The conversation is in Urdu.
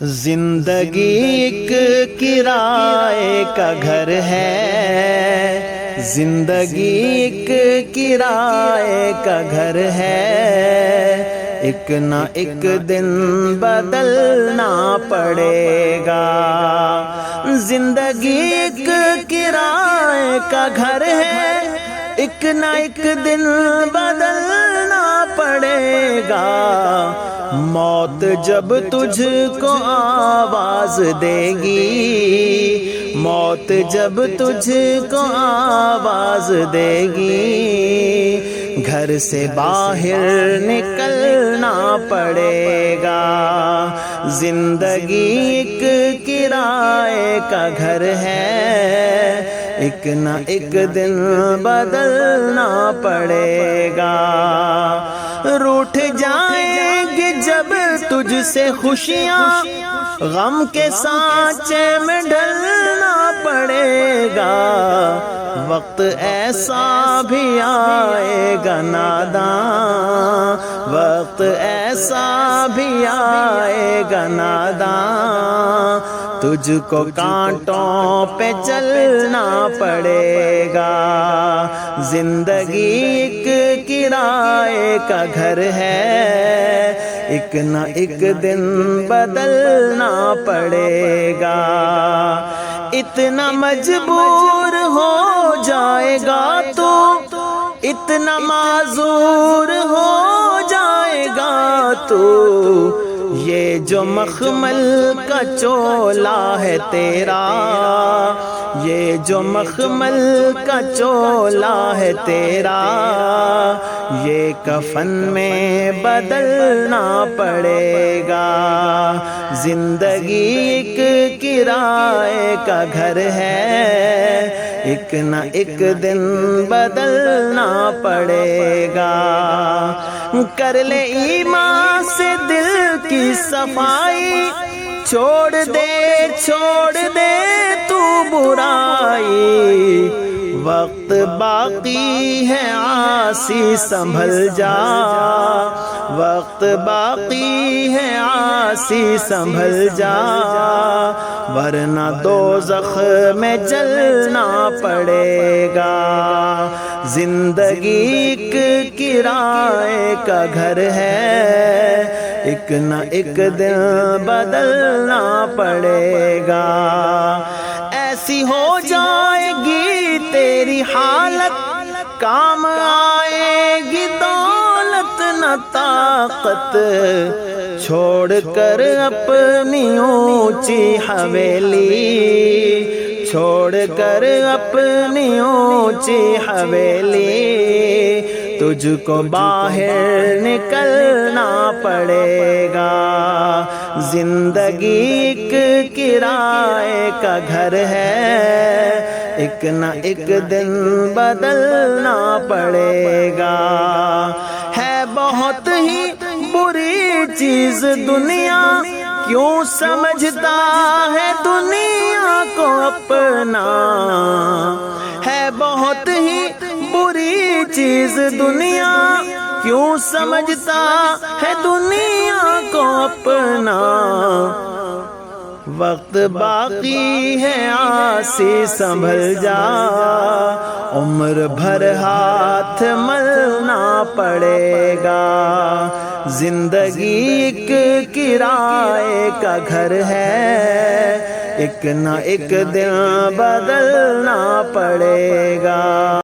زندگی ایک کرائے کا گھر ہے، زندگی ایک کرائے کا گھر ہے، ایک نہ ایک دن بدلنا پڑے گا۔ زندگی ایک کرائے کا گھر ہے، ایک نہ ایک دن بدلنا پڑے گا۔ موت جب تجھ کو آواز دے گی، موت جب تجھ کو آواز دے گی، گھر سے باہر نکلنا پڑے گا۔ زندگی ایک کرائے کا گھر ہے، ایک نہ ایک دن بدلنا پڑے گا۔ روٹھ جائیں گے جب تجھ سے خوشیاں، غم کے سانچے میں ڈھلنا پڑے گا۔ وقت ایسا بھی آئے گا ناداں، وقت ایسا بھی آئے گا ناداں، تجھ کو کانٹوں پہ چلنا پڑے گا۔ زندگی ایک کرائے کا گھر ہے، ایک نہ ایک دن بدلنا پڑے گا۔ اتنا مجبور ہو جائے گا تو، اتنا معذور ہو جائے گا تو، یہ جو مخمل کا چولا ہے تیرا، یہ جو مخمل کا چولا ہے تیرا، یہ کفن میں بدلنا پڑے گا۔ زندگی ایک کرائے کا گھر ہے، ایک نہ ایک دن بدلنا پڑے گا۔ کر لے ایمان سے دل کی صفائی، چھوڑ دے تو برائی، وقت باقی ہے عاصی سنبھل جا، وقت باقی ہے عاصی سنبھل جا، ورنہ دوزخ میں جلنا پڑے گا۔ زندگی ایک کرائے کا گھر ہے، ایک نہ ایک دن بدلنا پڑے گا۔ ایسی ہو جائے گی تیری حالت، کام آئے گی دولت نہ طاقت، چھوڑ کر اپنی اونچی حویلی، چھوڑ کر اپنی اونچی حویلی، تجھ کو باہر نکلنا پڑے گا۔ زندگی ایک کرائے کا گھر ہے، ایک نہ ایک دن بدلنا پڑے گا۔ ہے بہت ہی بری چیز دنیا، کیوں سمجھتا ہے دنیا کو اپنا، ہے بہت ہی بری چیز دنیا، کیوں سمجھتا ہے دنیا کو اپنا، وقت باقی ہے عاصی سنبھل جا، عمر بھر ہاتھ ملنا پڑے گا۔ زندگی ایک کرائے کا گھر ہے، ایک نہ ایک دن بدلنا پڑے گا۔